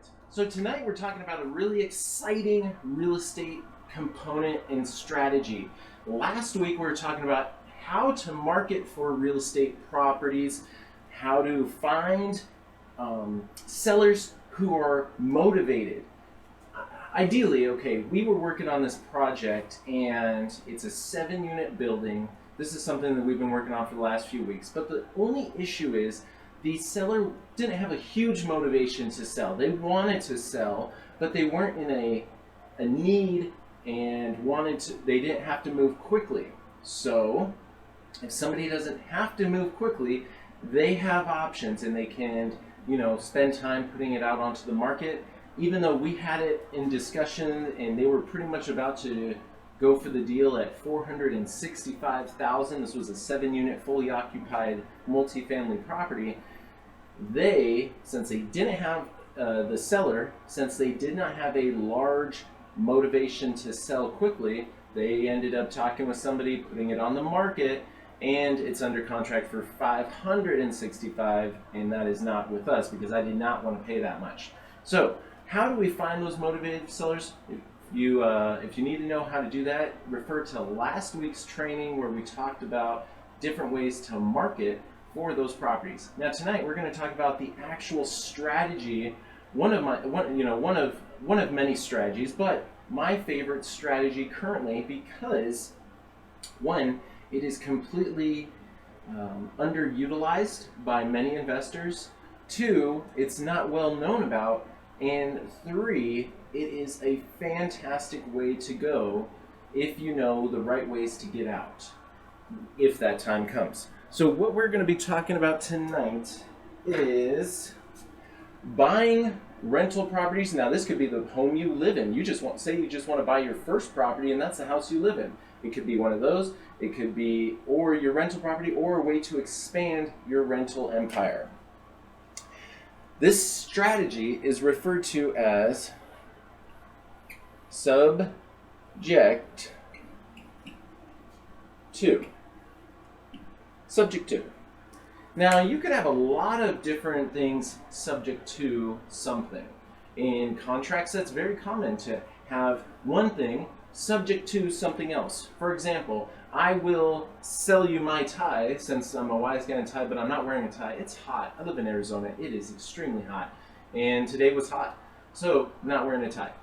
right, so tonight we're talking about a really exciting real estate component and strategy. Last week we were talking about how to market for real estate properties, how to find sellers who are motivated. Ideally, okay, we were working on this project and it's a 7-unit building. This is something that we've been working on for the last few weeks, but the only issue is the seller didn't have a huge motivation to sell. They wanted to sell, but they weren't in a need and they didn't have to move quickly. So if somebody doesn't have to move quickly, they have options and they can, spend time putting it out onto the market. Even though we had it in discussion and they were pretty much about to go for the deal at $465,000. This was a 7-unit fully occupied multifamily property. Since they didn't have the seller, since they did not have a large motivation to sell quickly, they ended up talking with somebody, putting it on the market, and it's under contract for $565,000, and that is not with us because I did not want to pay that much. So how do we find those motivated sellers? If you need to know how to do that, refer to last week's training where we talked about different ways to market for those properties. Now tonight we're going to talk about the actual strategy. One of many strategies, but my favorite strategy currently because one, it is completely underutilized by many investors. Two, it's not well known about. And three, it is a fantastic way to go if you know the right ways to get out, if that time comes. So what we're going to be talking about tonight is buying rental properties. Now this could be the home you live in. You just want to buy your first property and that's the house you live in. It could be one of those. It could be or your rental property or a way to expand your rental empire. This strategy is referred to as subject to. Subject to. Now, you could have a lot of different things subject to something. In contracts, that's very common to have one thing subject to something else. For example, I will sell you my tie, since I'm a wise guy in a tie, but I'm not wearing a tie. It's hot. I live in Arizona. It is extremely hot. And today was hot. So, I'm not wearing a tie.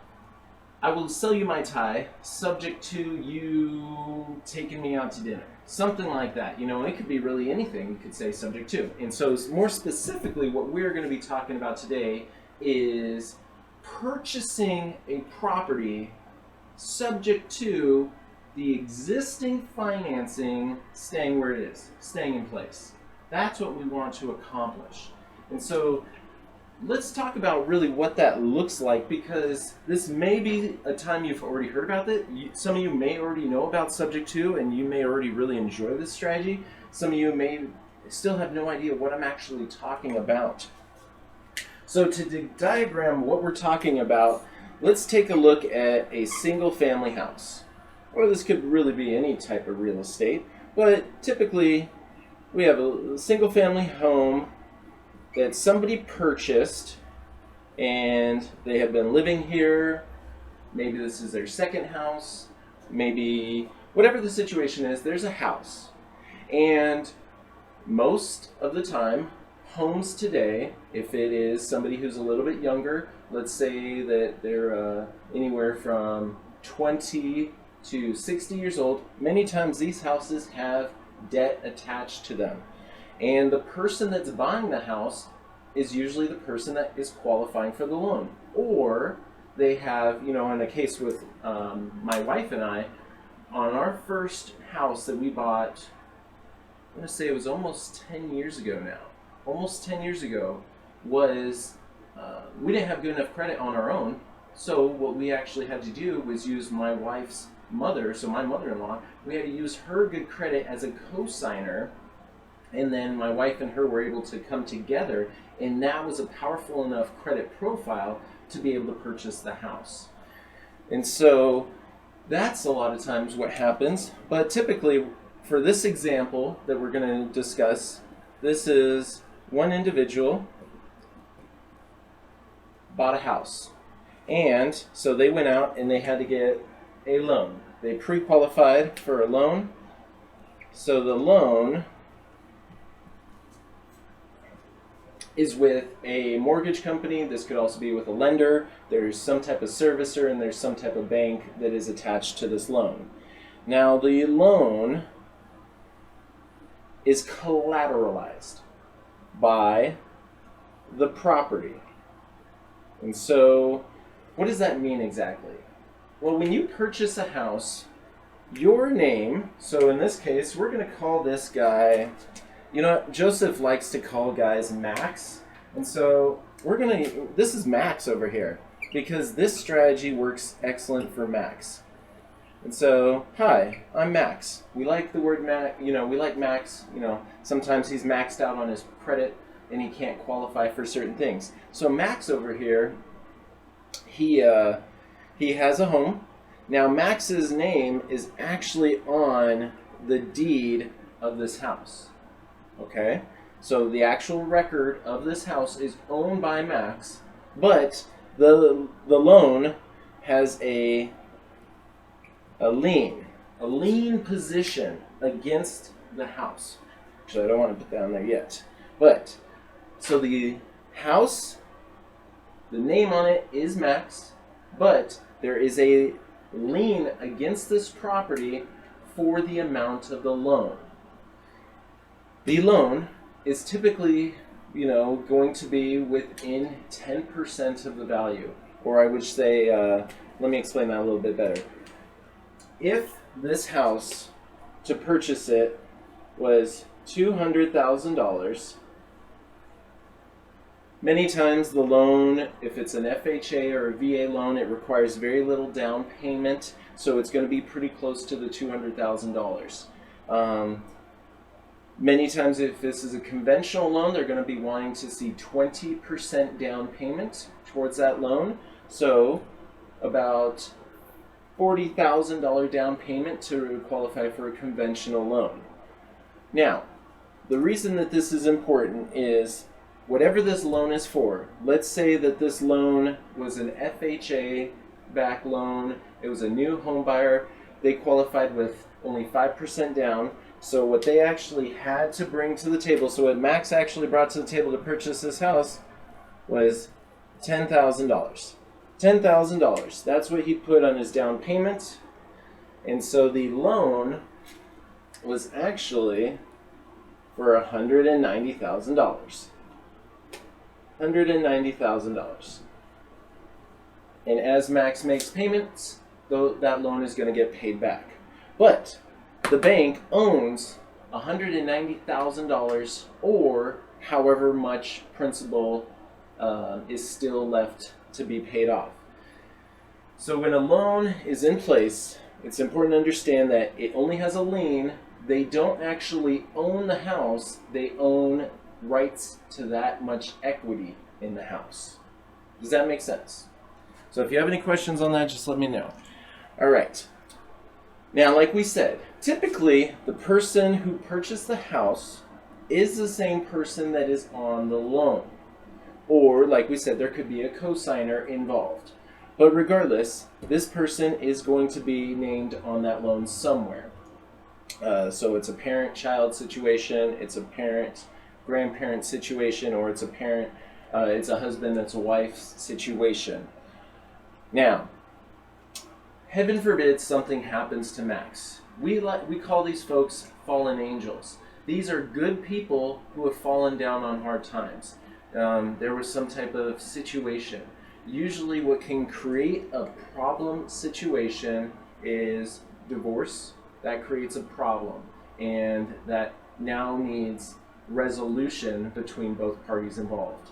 I will sell you my tie subject to you taking me out to dinner. Something like that. It could be really anything. You could say subject to. And so more specifically, what we're going to be talking about today is purchasing a property subject to the existing financing staying where it is, staying in place. That's what we want to accomplish. And so let's talk about really what that looks like, because this may be a time you've already heard about it. Some of you may already know about subject to, and you may already really enjoy this strategy. Some of you may still have no idea what I'm actually talking about. So to diagram what we're talking about, let's take a look at a single family house. Or this could really be any type of real estate, but typically we have a single family home that somebody purchased and they have been living here. Maybe this is their second house, maybe whatever the situation is, there's a house. And most of the time, homes today, if it is somebody who's a little bit younger, let's say that they're anywhere from 20 to 60 years old, many times these houses have debt attached to them. And the person that's buying the house is usually the person that is qualifying for the loan. Or they have, in a case with my wife and I, on our first house that we bought, I'm going to say it was almost 10 years ago now. Almost 10 years ago was, we didn't have good enough credit on our own. So what we actually had to do was use my wife's mother, so my mother-in-law, we had to use her good credit as a co-signer, and then my wife and her were able to come together, and that was a powerful enough credit profile to be able to purchase the house. And so that's a lot of times what happens, but typically for this example that we're going to discuss, this is one individual bought a house. And so they went out and they had to get a loan. They pre-qualified for a loan. So the loan is with a mortgage company. This could also be with a lender. There's some type of servicer and there's some type of bank that is attached to this loan. Now the loan is collateralized by the property. And so what does that mean exactly? Well, when you purchase a house, your name, so in this case, we're going to call this guy, you know, Joseph likes to call guys Max. And so this is Max over here because this strategy works excellent for Max. And so, hi, I'm Max. We like the word Max, we like Max, sometimes he's maxed out on his credit and he can't qualify for certain things. So Max over here, he has a home. Now Max's name is actually on the deed of this house. Okay? So the actual record of this house is owned by Max, but the loan has a lien position against the house. Actually, I don't want to put that on there yet. But, so the house, the name on it is Max, but there is a lien against this property for the amount of the loan. The loan is typically, going to be within 10% of the value. Or I would say, let me explain that a little bit better. If this house, to purchase it, was $200,000, many times the loan, if it's an FHA or a VA loan, it requires very little down payment, so it's going to be pretty close to the $200,000. Many times if this is a conventional loan, they're going to be wanting to see 20% down payment towards that loan, so about $40,000 down payment to qualify for a conventional loan. Now, the reason that this is important is whatever this loan is for, let's say that this loan was an FHA back loan, it was a new home buyer, they qualified with only 5% down, so what they actually had to bring to the table, so what Max actually brought to the table to purchase this house was $10,000. $10,000, that's what he put on his down payment, and so the loan was actually for $190,000. $190,000. And as Max makes payments, that loan is going to get paid back. But the bank owns $190,000 or however much principal is still left to be paid off. So when a loan is in place, it's important to understand that it only has a lien. They don't actually own the house, they own rights to that much equity in the house. Does that make sense? So if you have any questions on that, just let me know. All right. Now, like we said, typically the person who purchased the house is the same person that is on the loan. Or, like we said, there could be a cosigner involved. But regardless, this person is going to be named on that loan somewhere. So it's a parent-child situation, it's a parent-grandparent situation, or it's a husband that's a wife's situation. Now, heaven forbid something happens to Max. We call these folks fallen angels. These are good people who have fallen down on hard times. There was some type of situation. Usually what can create a problem situation is divorce. That creates a problem, and that now needs resolution between both parties involved.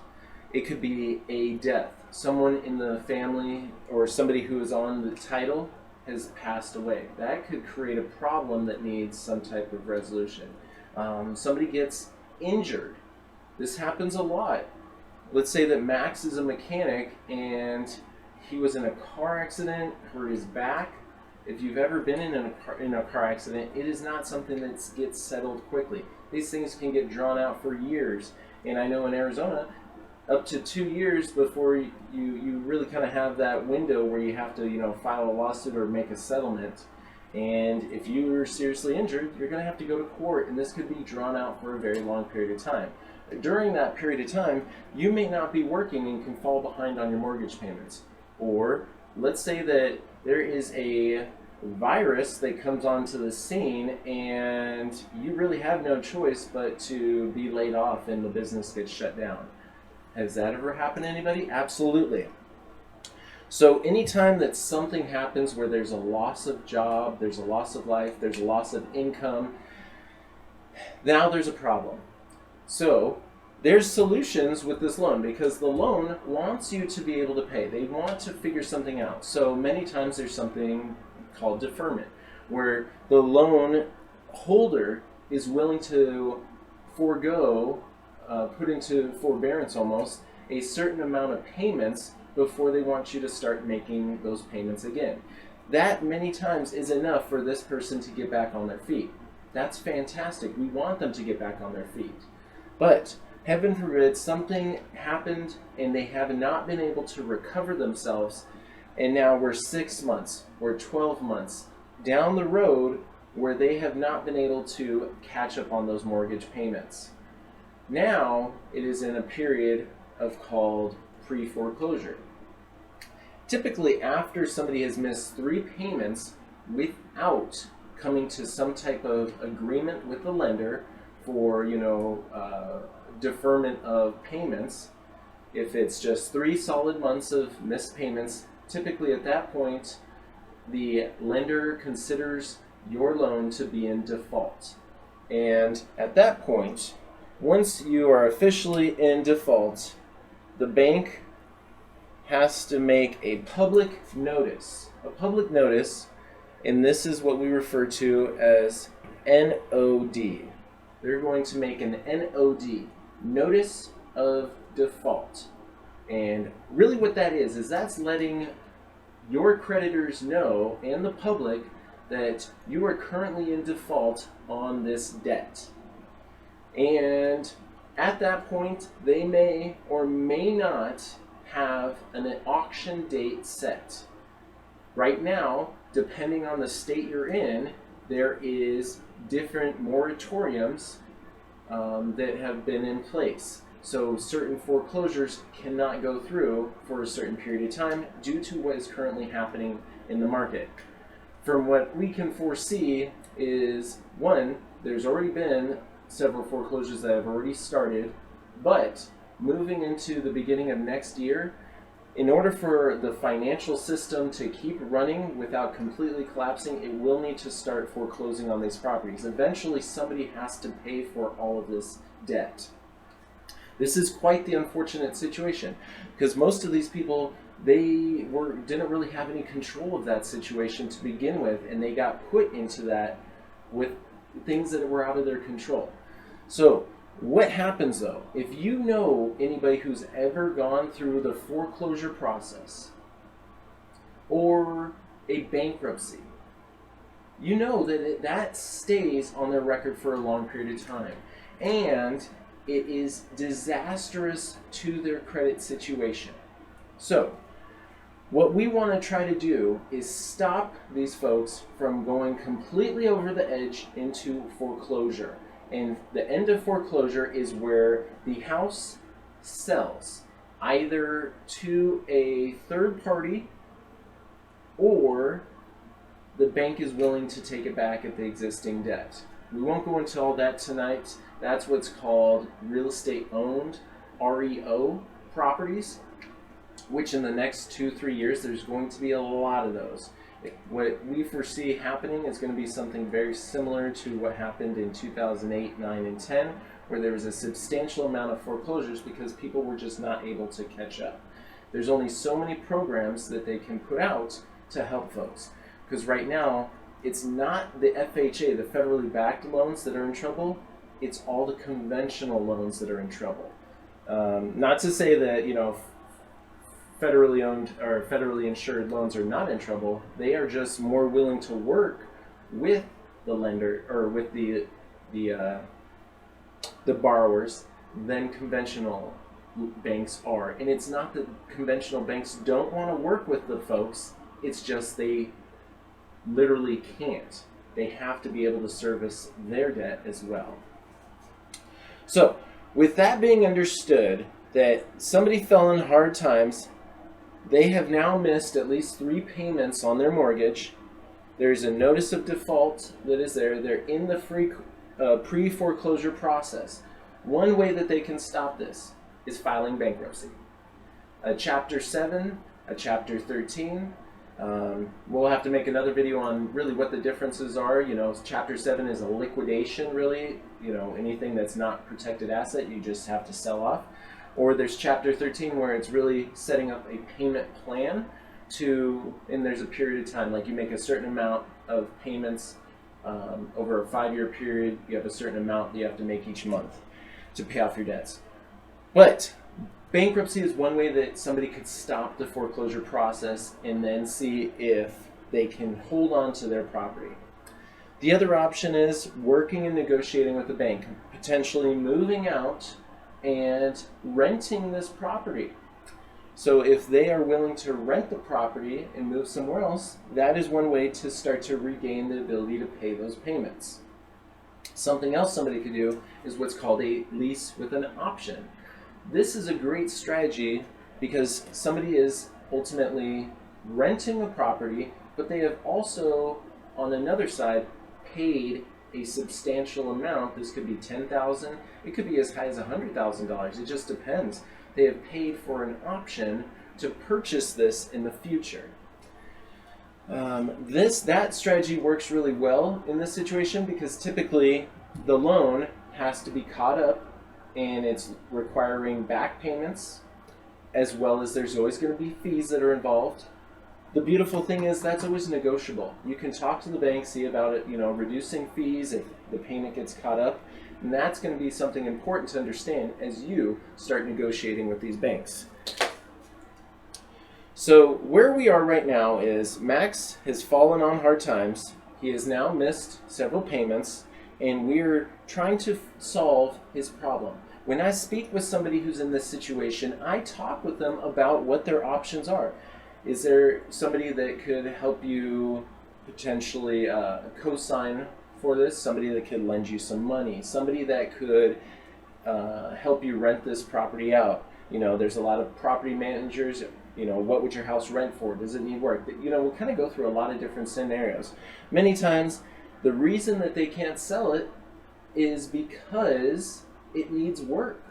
It could be a death. Someone in the family or somebody who is on the title has passed away. That could create a problem that needs some type of resolution. Somebody gets injured. This happens a lot. Let's say that Max is a mechanic and he was in a car accident, hurt his back. If you've ever been in a car accident, it is not something that gets settled quickly. These things can get drawn out for years. And I know in Arizona, up to 2 years before you really kind of have that window where you have to, file a lawsuit or make a settlement. And if you're seriously injured, you're going to have to go to court, and this could be drawn out for a very long period of time. During that period of time, you may not be working and can fall behind on your mortgage payments. Or let's say that there is a virus that comes onto the scene and you really have no choice but to be laid off and the business gets shut down. Has that ever happened to anybody? Absolutely. So anytime that something happens where there's a loss of job, there's a loss of life, there's a loss of income, now there's a problem. So there's solutions with this loan because the loan wants you to be able to pay. They want to figure something out. So many times there's something called deferment, where the loan holder is willing to forego, put into forbearance almost, a certain amount of payments before they want you to start making those payments again. That many times is enough for this person to get back on their feet. That's fantastic. We want them to get back on their feet. But heaven forbid something happened and they have not been able to recover themselves, and now we're 6 months or 12 months down the road where they have not been able to catch up on those mortgage payments. Now it is in a period of called pre-foreclosure. Typically after somebody has missed 3 payments without coming to some type of agreement with the lender for deferment of payments, if it's just 3 solid months of missed payments, typically at that point the lender considers your loan to be in default. And at that point, once you are officially in default, the bank has to make a public notice. And this is what we refer to as NOD. They're going to make an NOD, Notice of Default. And really what that is that's letting your creditors know and the public that you are currently in default on this debt. And at that point, they may or may not have an auction date set. Right now, depending on the state you're in, there is different moratoriums that have been in place. So certain foreclosures cannot go through for a certain period of time due to what is currently happening in the market. From what we can foresee is, one, there's already been several foreclosures that have already started, but moving into the beginning of next year, in order for the financial system to keep running without completely collapsing, it will need to start foreclosing on these properties. Eventually, somebody has to pay for all of this debt. This is quite the unfortunate situation because most of these people, didn't really have any control of that situation to begin with, and they got put into that with things that were out of their control. So what happens though, if you know anybody who's ever gone through the foreclosure process or a bankruptcy, you know that that stays on their record for a long period of time, and it is disastrous to their credit situation. So what we want to try to do is stop these folks from going completely over the edge into foreclosure. And the end of foreclosure is where the house sells either to a third party or the bank is willing to take it back at the existing debt. We won't go into all that tonight. That's what's called real estate owned, REO properties, which in the next 2-3 years, there's going to be a lot of those. What we foresee happening is going to be something very similar to what happened in 2008, 9, and 10, where there was a substantial amount of foreclosures because people were just not able to catch up. There's only so many programs that they can put out to help folks. Because right now, it's not the FHA, the federally backed loans that are in trouble, it's all the conventional loans that are in trouble. Not to say that, federally owned or federally insured loans are not in trouble. They are just more willing to work with the lender or with the borrowers than conventional banks are. And it's not that conventional banks don't want to work with the folks, it's just they literally can't. They have to be able to service their debt as well. So, with that being understood, that somebody fell in hard times, they have now missed at least 3 payments on their mortgage. There's a notice of default that is there. They're in the pre-foreclosure process. One way that they can stop this is filing bankruptcy. A Chapter 7, a Chapter 13. We'll have to make another video on really what the differences are. You know, Chapter 7 is a liquidation, really. You know, anything that's not protected asset, you just have to sell off. Or there's Chapter 13 where it's really setting up a payment plan and there's a period of time, like you make a certain amount of payments over a 5-year period. You have a certain amount that you have to make each month to pay off your debts. But bankruptcy is one way that somebody could stop the foreclosure process and then see if they can hold on to their property. The other option is working and negotiating with the bank, potentially moving out and renting this property. So if they are willing to rent the property and move somewhere else, that is one way to start to regain the ability to pay those payments. Something else somebody could do is what's called a lease with an option. This is a great strategy because somebody is ultimately renting a property, but they have also, on another side, paid a substantial amount. This could be $10,000. It could be as high as $100,000. It just depends. They have paid for an option to purchase this in the future. That strategy works really well in this situation because typically the loan has to be caught up and it's requiring back payments, as well as there's always going to be fees that are involved. The beautiful thing is that's always negotiable. You can talk to the bank, see about it, reducing fees if the payment gets caught up. And that's going to be something important to understand as you start negotiating with these banks. So where we are right now is Max has fallen on hard times. He has now missed several payments, and we're trying to solve his problem. When I speak with somebody who's in this situation, I talk with them about what their options are. Is there somebody that could help you potentially co-sign for this? Somebody that could lend you some money? Somebody that could help you rent this property out? There's a lot of property managers. What would your house rent for? Does it need work? We'll kind of go through a lot of different scenarios. Many times, the reason that they can't sell it is because it needs work.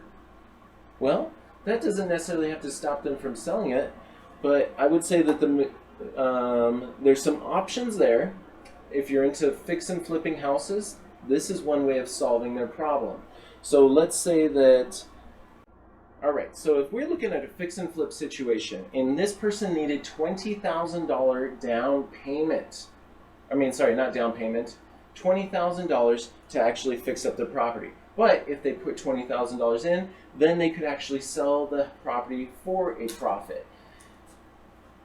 Well, that doesn't necessarily have to stop them from selling it, but I would say that there's some options there. If you're into fix and flipping houses, this is one way of solving their problem. So let's say that, all right, so if we're looking at a fix and flip situation and this person needed $20,000 down payment, not down payment, $20,000 to actually fix up the property. But if they put $20,000 in, then they could actually sell the property for a profit.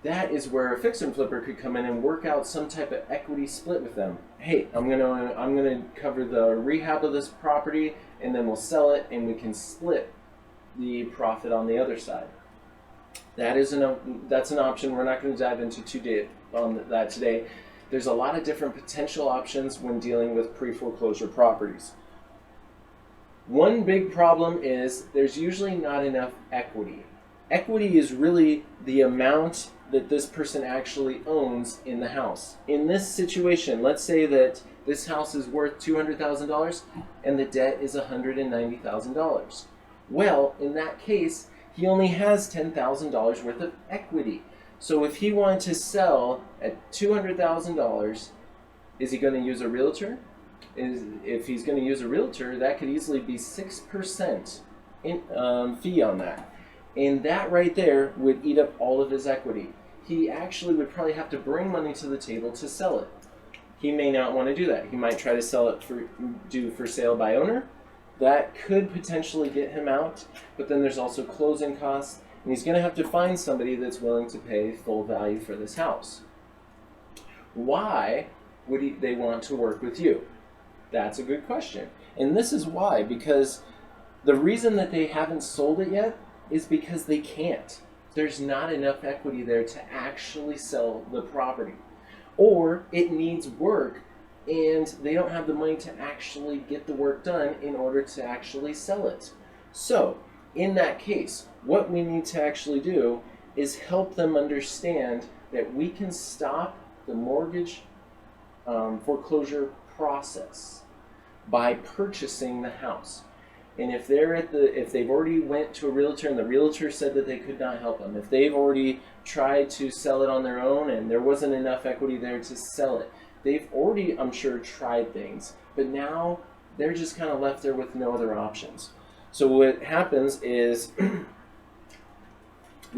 That is where a fix and flipper could come in and work out some type of equity split with them. Hey, I'm gonna cover the rehab of this property, and then we'll sell it, and we can split the profit on the other side. That's an option. We're not going to dive into that today. There's a lot of different potential options when dealing with pre-foreclosure properties. One big problem is there's usually not enough equity. Equity is really the amount that this person actually owns in the house. In this situation, let's say that this house is worth $200,000 and the debt is $190,000. Well, in that case, he only has $10,000 worth of equity. So if he wanted to sell at $200,000, is he going to use a realtor? If he's going to use a realtor, that could easily be 6% fee on that. And that right there would eat up all of his equity. He actually would probably have to bring money to the table to sell it. He may not want to do that. He might try to sell it for sale by owner. That could potentially get him out, but then there's also closing costs, and he's going to have to find somebody that's willing to pay full value for this house. Why would they want to work with you? That's a good question. And this is why, because the reason that they haven't sold it yet is because they can't. There's not enough equity there to actually sell the property. Or it needs work and they don't have the money to actually get the work done in order to actually sell it. So, in that case, what we need to actually do is help them understand that we can stop the mortgage foreclosure process by purchasing the house. And if they've already went to a realtor and the realtor said that they could not help them, if they've already tried to sell it on their own and there wasn't enough equity there to sell it, they've already, I'm sure, tried things, but now they're just kind of left there with no other options. So what happens is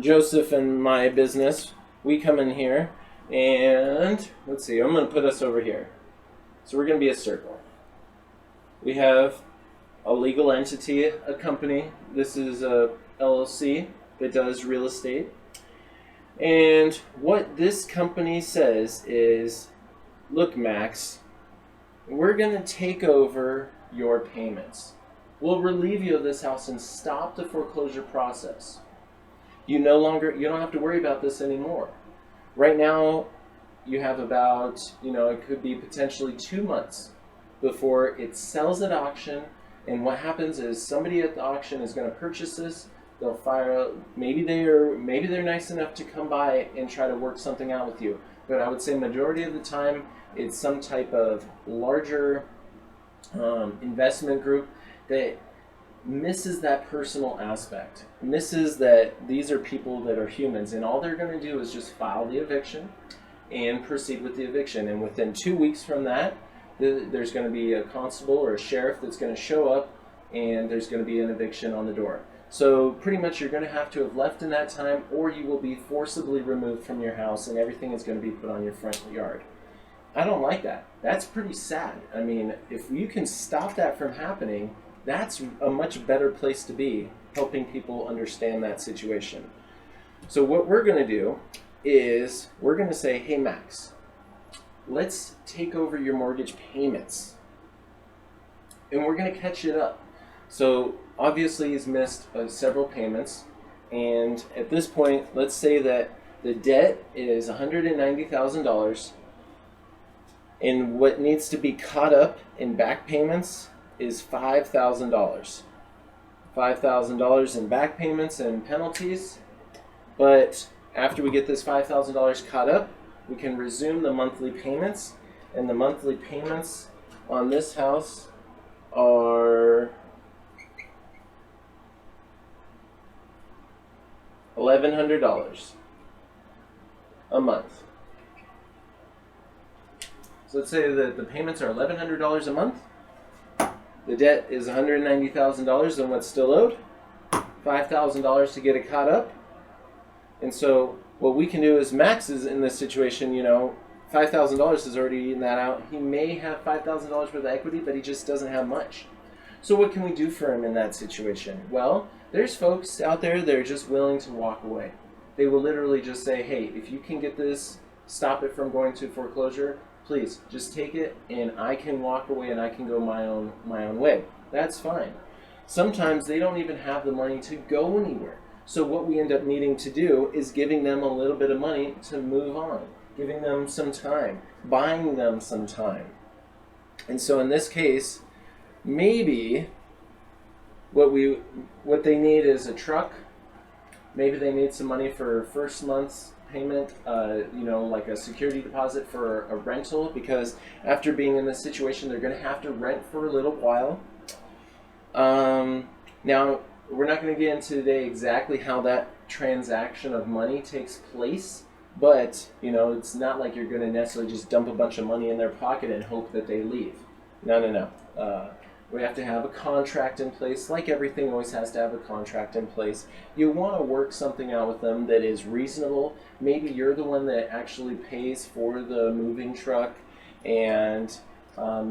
Joseph and my business, we come in here and let's see, I'm going to put us over here. So we're going to be a circle. We have a legal entity, a company. This is a LLC that does real estate. And what this company says is, look, Max, we're going to take over your payments. We'll relieve you of this house and stop the foreclosure process. You don't have to worry about this anymore. Right now, you have about, it could be potentially 2 months before it sells at auction. And what happens is somebody at the auction is going to purchase this. They'll fire. Maybe they're nice enough to come by and try to work something out with you. But I would say majority of the time, it's some type of larger investment group that misses that personal aspect, misses that these are people that are humans, and all they're going to do is just file the eviction and proceed with the eviction. And within 2 weeks from that, there's going to be a constable or a sheriff that's going to show up, and there's going to be an eviction on the door. So pretty much you're going to have to have left in that time, or you will be forcibly removed from your house and everything is going to be put on your front yard. I don't like that. That's pretty sad. I mean, if you can stop that from happening, that's a much better place to be, helping people understand that situation. So what we're going to do is we're going to say, hey, Max, let's take over your mortgage payments. And we're going to catch it up. So obviously he's missed several payments. And at this point, let's say that the debt is $190,000. And what needs to be caught up in back payments is $5,000. $5,000 in back payments and penalties. But after we get this $5,000 caught up, we can resume the monthly payments. And the monthly payments on this house are $1,100 a month. So let's say that the payments are $1,100 a month. The debt is $190,000, and what's still owed? $5,000 to get it caught up. And so what we can do is Max is in this situation, $5,000 is already eating that out. He may have $5,000 worth of equity, but he just doesn't have much. So what can we do for him in that situation? Well, there's folks out there that are just willing to walk away. They will literally just say, hey, if you can get this, stop it from going to foreclosure, please just take it and I can walk away and I can go my own way. That's fine. Sometimes they don't even have the money to go anywhere. So what we end up needing to do is giving them a little bit of money to move on, giving them some time, buying them some time. And so in this case, maybe what they need is a truck. Maybe they need some money for first month's payment, like a security deposit for a rental, because after being in this situation, they're going to have to rent for a little while. Now, we're not going to get into today exactly how that transaction of money takes place, but, it's not like you're going to necessarily just dump a bunch of money in their pocket and hope that they leave. No. We have to have a contract in place. Like everything always has to have a contract in place. You want to work something out with them that is reasonable. Maybe you're the one that actually pays for the moving truck, and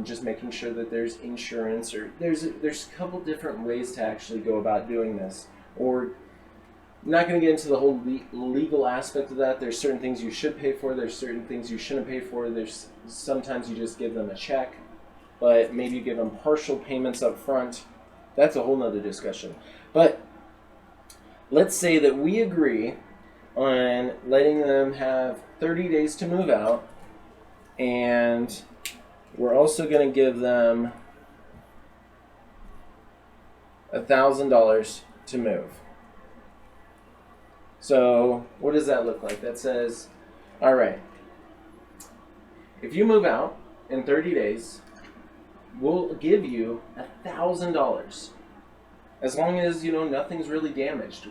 just making sure that there's insurance, or there's a couple different ways to actually go about doing this. Or I'm not going to get into the whole legal aspect of that. There's certain things you should pay for. There's certain things you shouldn't pay for. There's sometimes you just give them a check, but maybe you give them partial payments up front. That's a whole nother discussion. But let's say that we agree on letting them have 30 days to move out, and we're also going to give them $1,000 to move. So what does that look like? That says, all right, if you move out in 30 days, we'll give you $1,000 as long as nothing's really damaged.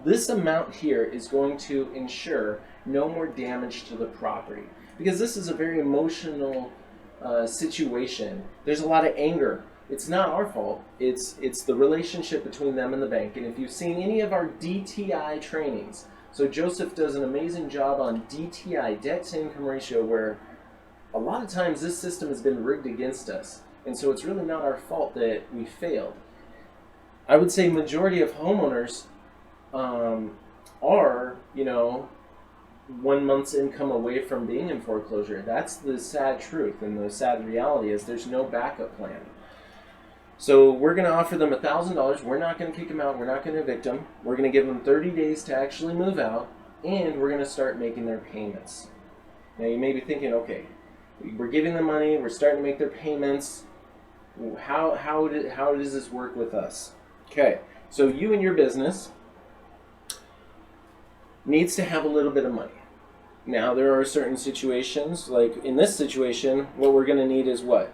This amount here is going to ensure no more damage to the property, because this is a very emotional situation. There's a lot of anger. It's not our fault. It's the relationship between them and the bank. And if you've seen any of our DTI trainings, so Joseph does an amazing job on DTI, debt to income ratio, where a lot of times this system has been rigged against us. And so it's really not our fault that we failed. I would say majority of homeowners are, 1 month's income away from being in foreclosure. That's the sad truth, and the sad reality is there's no backup plan. So we're going to offer them $1,000. We're not going to kick them out. We're not going to evict them. We're going to give them 30 days to actually move out, and we're going to start making their payments. Now you may be thinking, okay, we're giving them money. We're starting to make their payments. How does this work with us? Okay, so you and your business needs to have a little bit of money. Now there are certain situations, like in this situation, what we're going to need is what?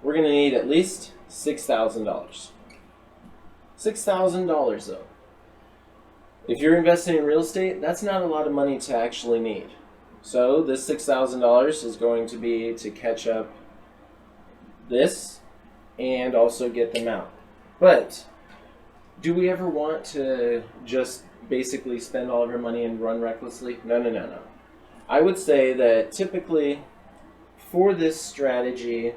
We're going to need at least $6,000. $6,000 though. If you're investing in real estate, that's not a lot of money to actually need. So this $6,000 is going to be to catch up this and also get them out. But do we ever want to just basically spend all of our money and run recklessly? No. I would say that typically for this strategy,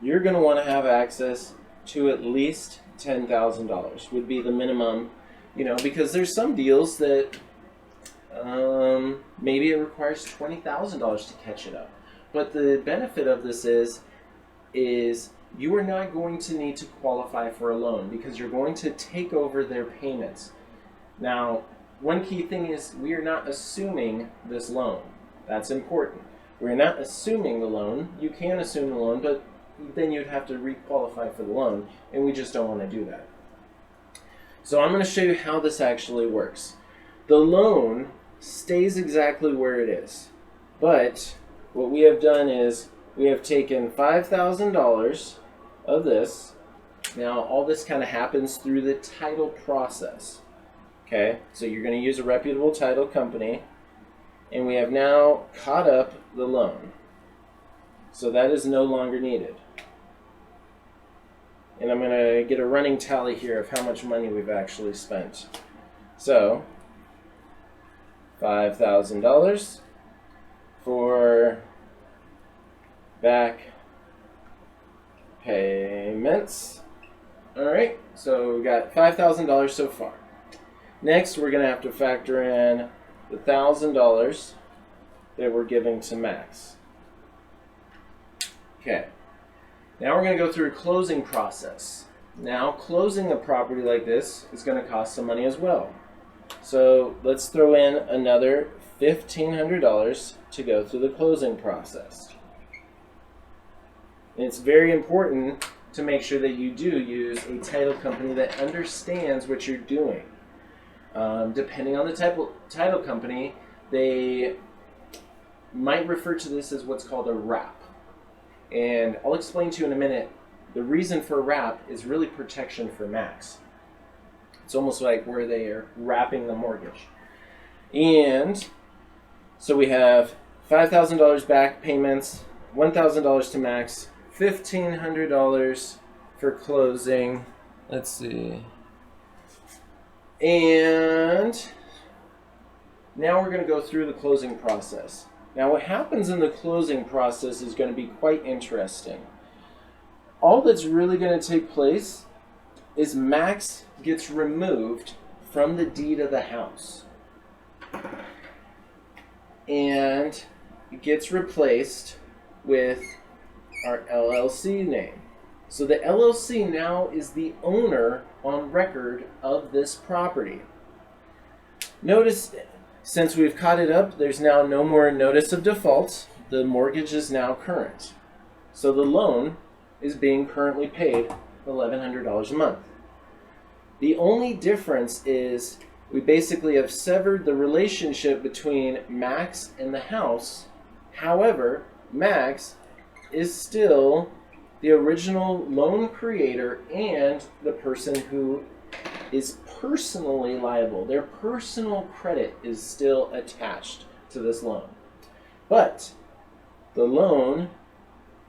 you're going to want to have access to at least $10,000 would be the minimum, because there's some deals that maybe it requires $20,000 to catch it up. But the benefit of this is you are not going to need to qualify for a loan because you're going to take over their payments. Now, one key thing is we are not assuming this loan. That's important. We're not assuming the loan. You can assume the loan, but then you'd have to re-qualify for the loan, and we just don't want to do that. So I'm going to show you how this actually works. The loan stays exactly where it is, but what we have done is we have taken $5,000 of this. Now all this kind of happens through the title process. Okay, so you're going to use a reputable title company, and we have now caught up the loan. So that is no longer needed. And I'm going to get a running tally here of how much money we've actually spent. So, $5,000 for back payments. Alright, so we got $5,000 so far. Next, we're going to have to factor in the $1,000 that we're giving to Max. Okay, now we're going to go through a closing process. Now, closing a property like this is going to cost some money as well. So let's throw in another $1,500 to go through the closing process. And it's very important to make sure that you do use a title company that understands what you're doing. Depending on the type of title company, they might refer to this as what's called a wrap. And I'll explain to you in a minute, the reason for wrap is really protection for Max. It's almost like where they are wrapping the mortgage. And so we have $5,000 back payments, $1,000 to Max, $1,500 for closing. Let's see. And now we're going to go through the closing process. Now what happens in the closing process is going to be quite interesting. All that's really going to take place is Max gets removed from the deed of the house. And it gets replaced with our LLC name. So the LLC now is the owner on record of this property. Notice, since we've caught it up, there's now no more notice of default. The mortgage is now current. So the loan is being currently paid $1,100 a month. The only difference is we basically have severed the relationship between Max and the house. However, Max is still the original loan creator and the person who is personally liable. Their personal credit is still attached to this loan. But the loan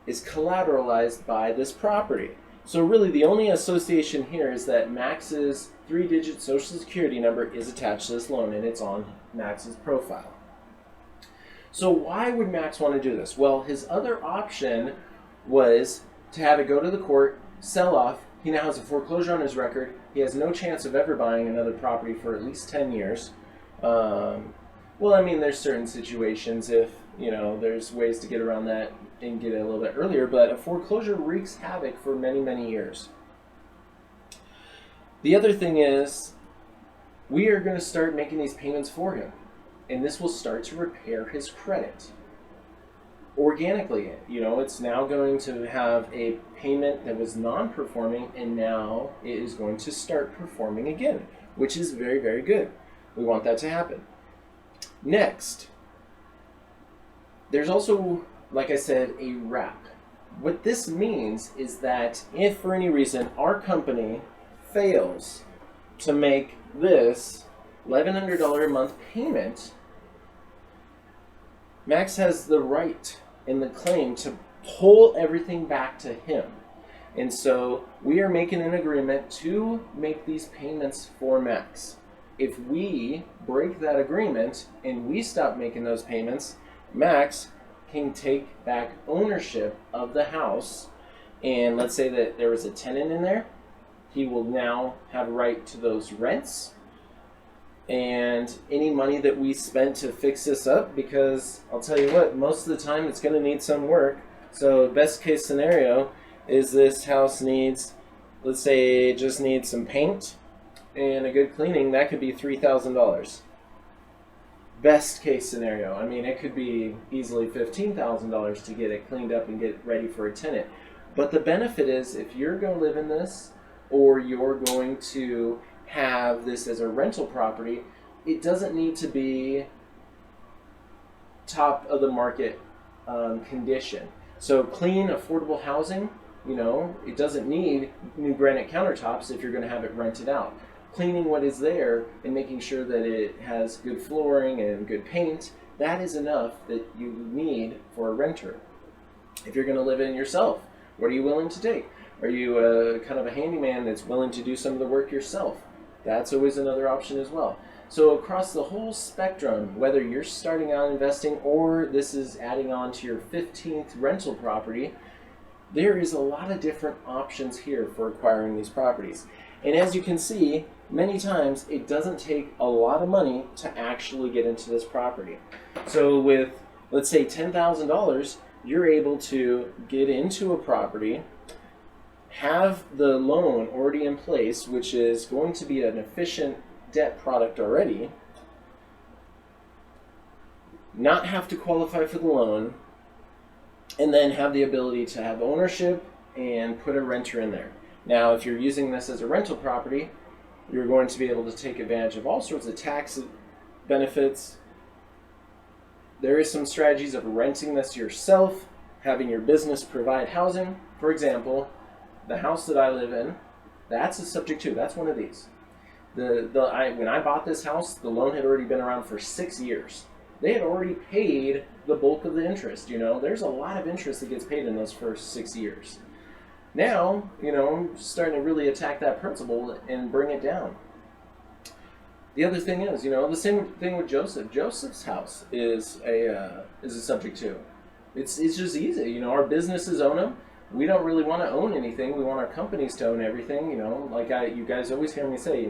is collateralized by this property. So really the only association here is that Max's 3-digit social security number is attached to this loan and it's on Max's profile. So why would Max want to do this? Well, his other option was to have it go to the court, sell off. He now has a foreclosure on his record. He has no chance of ever buying another property for at least 10 years. Well, I mean, there's certain situations if, there's ways to get around that and get it a little bit earlier, but a foreclosure wreaks havoc for many, many years. The other thing is, we are going to start making these payments for him, and this will start to repair his credit. Organically, it's now going to have a payment that was non-performing, and now it is going to start performing again, which is very, very good. We want that to happen. Next, there's also, like I said, a wrap. What this means is that if for any reason our company fails to make this $1,100 a month payment, Max has the right and the claim to pull everything back to him. And so we are making an agreement to make these payments for Max. If we break that agreement and we stop making those payments, Max can take back ownership of the house. And let's say that there was a tenant in there. He will now have right to those rents and any money that we spent to fix this up, because I'll tell you what, most of the time it's going to need some work. So best case scenario is this house needs, let's say it just needs some paint and a good cleaning. That could be $3,000. Best case scenario. I mean, it could be easily $15,000 to get it cleaned up and get it ready for a tenant. But the benefit is, if you're going to live in this or you're going to have this as a rental property, it doesn't need to be top of the market condition. So clean, affordable housing, it doesn't need new granite countertops if you're going to have it rented out. Cleaning what is there and making sure that it has good flooring and good paint, that is enough that you need for a renter. If you're going to live in yourself, what are you willing to take? Are you kind of a handyman that's willing to do some of the work yourself? That's always another option as well. So across the whole spectrum, whether you're starting out investing or this is adding on to your 15th rental property, there is a lot of different options here for acquiring these properties. And as you can see, many times it doesn't take a lot of money to actually get into this property. So with, let's say, $10,000, you're able to get into a property, have the loan already in place, which is going to be an efficient debt product already, not have to qualify for the loan, and then have the ability to have ownership and put a renter in there. Now, if you're using this as a rental property, you're going to be able to take advantage of all sorts of tax benefits. There is some strategies of renting this yourself, having your business provide housing. For example, the house that I live in, that's a subject to. That's one of these. When I bought this house, the loan had already been around for 6 years. They had already paid the bulk of the interest. There's a lot of interest that gets paid in those first 6 years. Now, I'm starting to really attack that principle and bring it down. The other thing is, the same thing with Joseph. Joseph's house is a subject to. It's just easy. Our businesses own them. We don't really want to own anything. We want our companies to own everything. You guys always hear me say,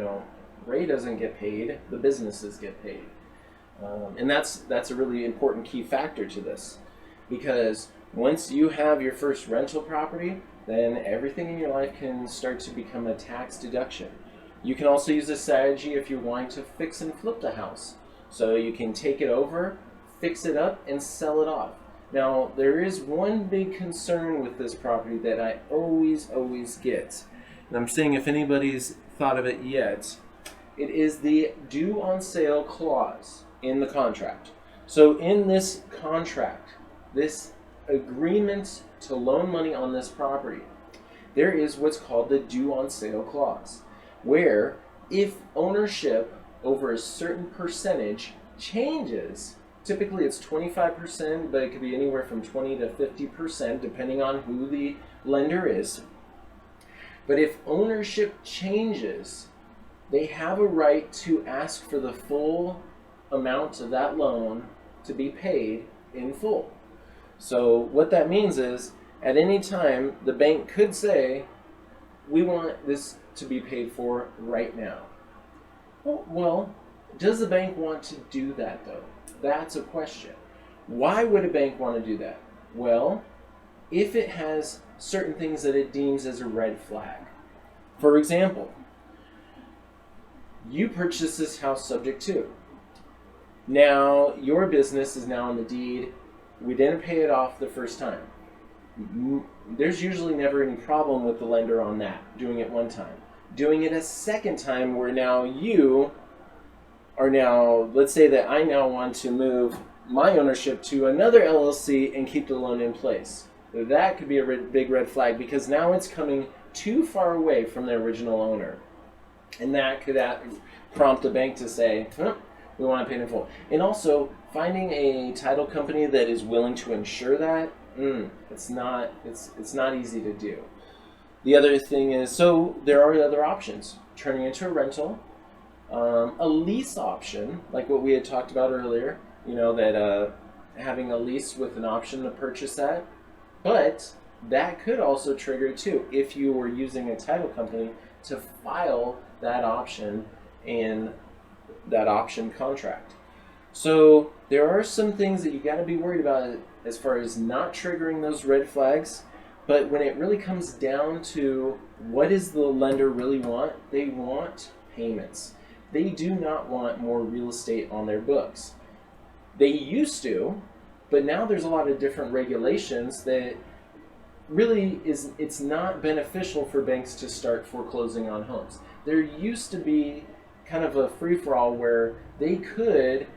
Ray doesn't get paid. The businesses get paid. And that's a really important key factor to this, because once you have your first rental property, then everything in your life can start to become a tax deduction. You can also use this strategy if you're wanting to fix and flip the house. So you can take it over, fix it up, and sell it off. Now, there is one big concern with this property that I always get. And I'm seeing if anybody's thought of it yet. It is the due on sale clause in the contract. So in this contract, this agreement to loan money on this property, there is what's called the due on sale clause, where if ownership over a certain percentage changes, typically it's 25%, but it could be anywhere from 20 to 50% depending on who the lender is. But if ownership changes, they have a right to ask for the full amount of that loan to be paid in full. So what that means is, at any time, the bank could say, we want this to be paid for right now. Well, does the bank want to do that though? That's a question. Why would a bank want to do that? Well, if it has certain things that it deems as a red flag. For example, you purchased this house subject to. Now, your business is now on the deed. We didn't pay it off the first time. There's usually never any problem with the lender on that, doing it one time. Doing it a second time where now you are now, let's say that I now want to move my ownership to another LLC and keep the loan in place. That could be a big red flag because now it's coming too far away from the original owner. And that could prompt the bank to say, we want to pay it in full. And also, finding a title company that is willing to insure that, it's not easy to do. The other thing is, so there are other options. Turning into a rental, a lease option, like what we had talked about earlier, that having a lease with an option to purchase that. But that could also trigger too, if you were using a title company to file that option in that option contract. So there are some things that you got to be worried about as far as not triggering those red flags. But when it really comes down to what does the lender really want, they want payments. They do not want more real estate on their books. They used to, but now there's a lot of different regulations that really it's not beneficial for banks to start foreclosing on homes. There used to be kind of a free-for-all where they could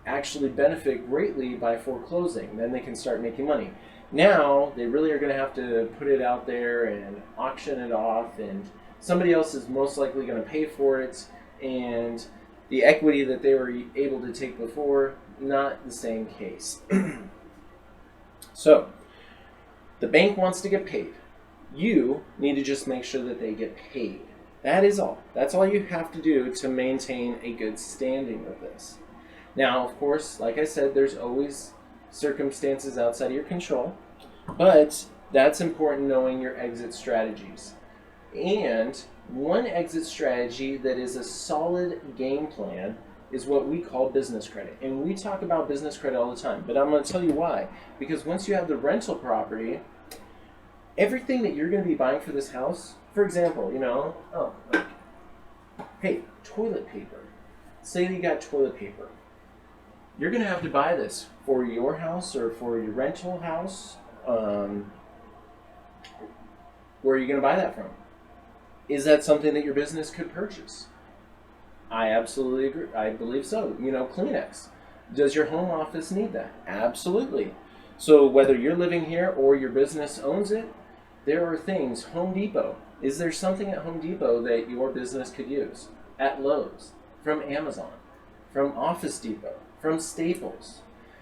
actually benefit greatly by foreclosing. Then they can start making money. Now they really are going to have to put it out there and auction it off, and somebody else is most likely going to pay for it, and the equity that they were able to take before, not the same case. So the bank wants to get paid. You need to just make sure that they get paid. That is all. That's all you have to do to maintain a good standing with this. Now, of course, like I said, there's always circumstances outside of your control, but that's important, knowing your exit strategies. And one exit strategy that is a solid game plan is what we call business credit. And we talk about business credit all the time, but I'm going to tell you why. Because once you have the rental property, everything that you're going to be buying for this house, for example, hey, toilet paper. Say that you got toilet paper. You're going to have to buy this for your house or for your rental house. Where are you going to buy that from? Is that something that your business could purchase? I absolutely agree. I believe so. Kleenex. Does your home office need that? Absolutely. So whether you're living here or your business owns it, there are things. Home Depot. Is there something at Home Depot that your business could use? At Lowe's, from Amazon, from Office Depot, from Staples.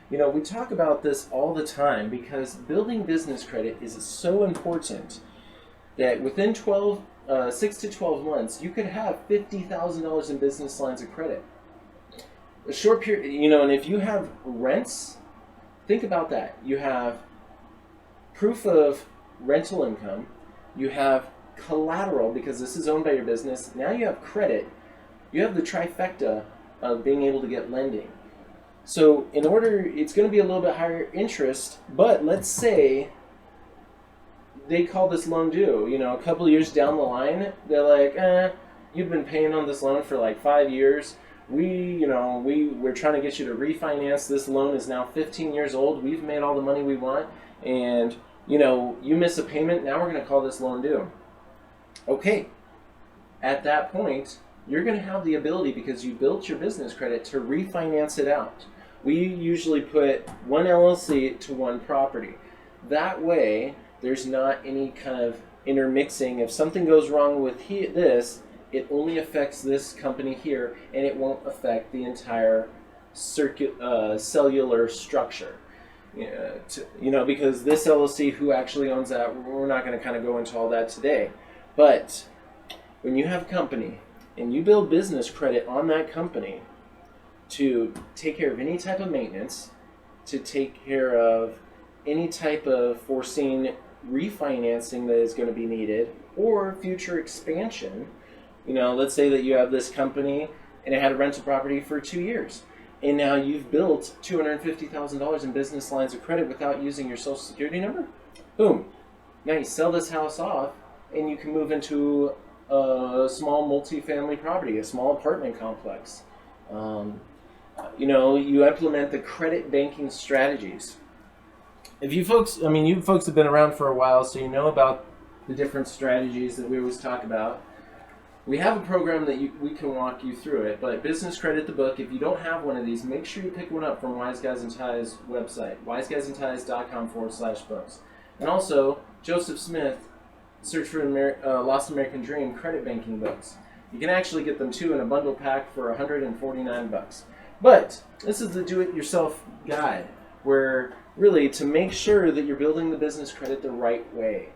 We talk about this all the time because building business credit is so important that within 6 to 12 months, you could have $50,000 in business lines of credit. A short period, and if you have rents, think about that. You have proof of rental income, you have collateral because this is owned by your business, now you have credit, you have the trifecta of being able to get lending. So it's going to be a little bit higher interest, but let's say they call this loan due, a couple of years down the line, they're like, you've been paying on this loan for like 5 years. We're trying to get you to refinance. This loan is now 15 years old. We've made all the money we want, and you miss a payment. Now we're going to call this loan due. Okay, at that point, you're going to have the ability, because you built your business credit, to refinance it out. We usually put one LLC to one property. That way, there's not any kind of intermixing. If something goes wrong with this, it only affects this company here, and it won't affect the entire cellular structure. Because this LLC, who actually owns that, we're not going to kind of go into all that today. But when you have a company and you build business credit on that company to take care of any type of maintenance, to take care of any type of foreseen refinancing that is going to be needed, or future expansion. Let's say that you have this company and it had a rental property for 2 years, and now you've built $250,000 in business lines of credit without using your social security number. Boom. Now you sell this house off and you can move into a small multifamily property, a small apartment complex. You implement the credit banking strategies. If you folks have been around for a while, so you know about the different strategies that we always talk about. We have a program that we can walk you through it, but Business Credit, the book, if you don't have one of these, make sure you pick one up from Wise Guys and Ties website, wiseguysandties.com/books. And also, Joseph Smith, search for Lost American Dream credit banking books. You can actually get them too in a bundle pack for $149. But this is the do-it-yourself guide, where really to make sure that you're building the business credit the right way.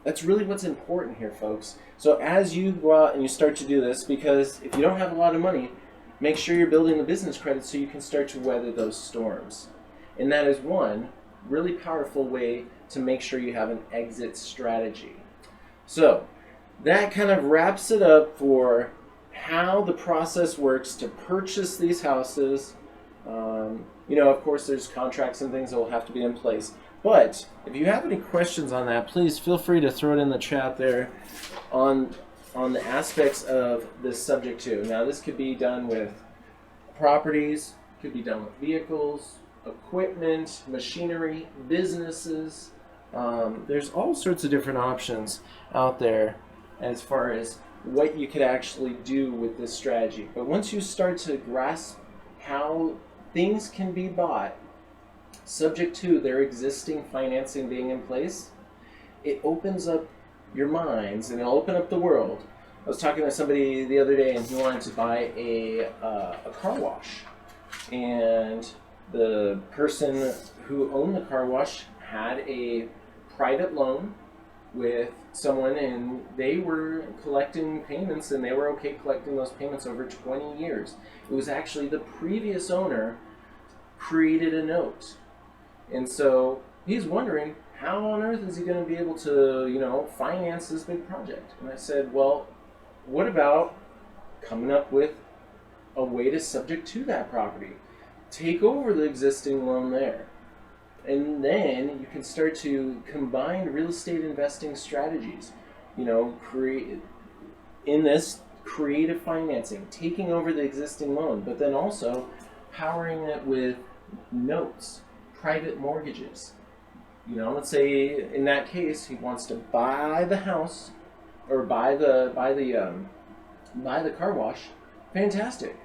That's really what's important here, folks. So as you go out and you start to do this, because if you don't have a lot of money, make sure you're building the business credit so you can start to weather those storms. And that is one really powerful way to make sure you have an exit strategy. So that kind of wraps it up for how the process works to purchase these houses. Of course, there's contracts and things that will have to be in place. But if you have any questions on that, please feel free to throw it in the chat there on the aspects of this subject too. Now, this could be done with properties, could be done with vehicles, equipment, machinery, businesses. There's all sorts of different options out there as far as what you could actually do with this strategy. But once you start to grasp how things can be bought subject to their existing financing being in place, it opens up your minds and it'll open up the world. I was talking to somebody the other day and he wanted to buy a car wash, and the person who owned the car wash had a private loan with someone, and they were collecting payments, and they were okay collecting those payments over 20 years. It was actually the previous owner created a note. And so he's wondering, how on earth is he going to be able to, finance this big project? And I said, well, what about coming up with a way to subject to that property? Take over the existing loan there. And then you can start to combine real estate investing strategies, create in this creative financing, taking over the existing loan, but then also powering it with notes, private mortgages. Let's say in that case he wants to buy the house or buy the car wash. Fantastic.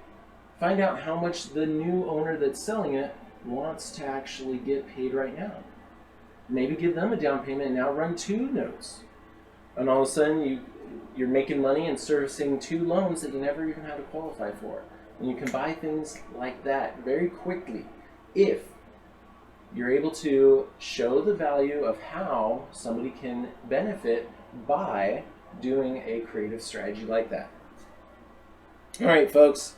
Find out how much the new owner that's selling it wants to actually get paid right now. Maybe give them a down payment and now run 2 notes. And all of a sudden you're making money and servicing 2 loans that you never even had to qualify for. And you can buy things like that very quickly if you're able to show the value of how somebody can benefit by doing a creative strategy like that. All right, folks.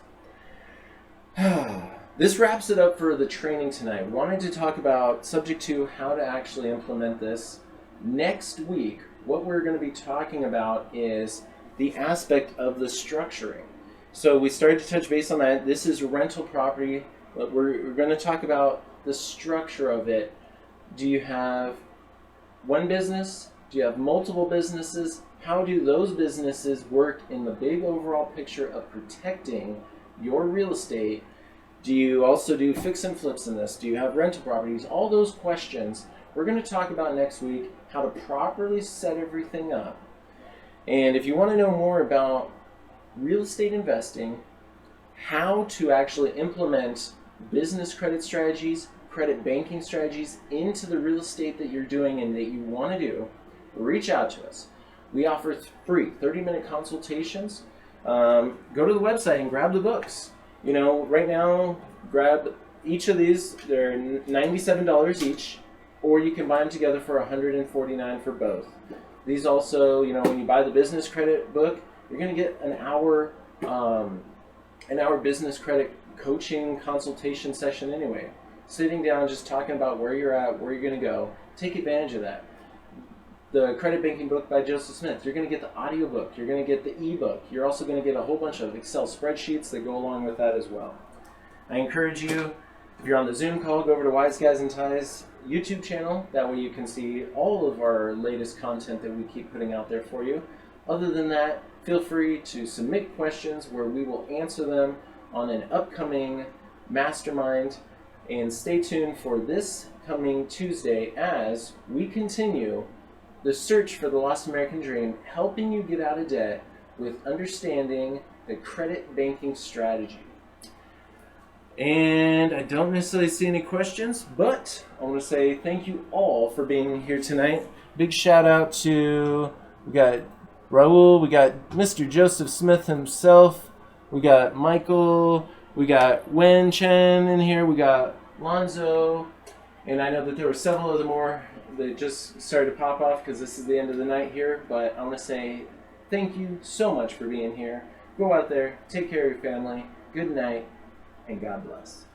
This wraps it up for the training tonight. Wanted to talk about subject to how to actually implement this. Next week, what we're going to be talking about is the aspect of the structuring. So we started to touch base on that. This is rental property, but we're going to talk about the structure of it. Do you have one business? Do you have multiple businesses? How do those businesses work in the big overall picture of protecting your real estate? Do you also do fix and flips in this? Do you have rental properties? All those questions we're going to talk about next week, how to properly set everything up. And if you want to know more about real estate investing, how to actually implement business credit strategies, credit banking strategies into the real estate that you're doing and that you want to do, reach out to us. We offer free 30-minute consultations. Go to the website and grab the books. You know, right now, grab each of these. They're $97 each, or you can buy them together for $149 for both. These also, you know, when you buy the business credit book, you're going to get an hour business credit coaching consultation session anyway. Sitting down, just talking about where you're at, where you're going to go. Take advantage of that. The credit banking book by Joseph Smith, you're going to get the audio book, you're going to get the ebook, you're also going to get a whole bunch of Excel spreadsheets that go along with that as well. I encourage you, if you're on the Zoom call, go over to Wise Guys and Ties YouTube channel. That way you can see all of our latest content that we keep putting out there for you. Other than that, feel free to submit questions where we will answer them on an upcoming mastermind. And stay tuned for this coming Tuesday as we continue the search for the lost American dream, helping you get out of debt with understanding the credit banking strategy. And I don't necessarily see any questions, but I want to say thank you all for being here tonight. Big shout out to, we got Raul, we got Mr. Joseph Smith himself, we got Michael, we got Wen Chen in here, we got Lonzo, and I know that there were several other more that just started to pop off because this is the end of the night here, but I want to say thank you so much for being here. Go out there, take care of your family, good night, and God bless.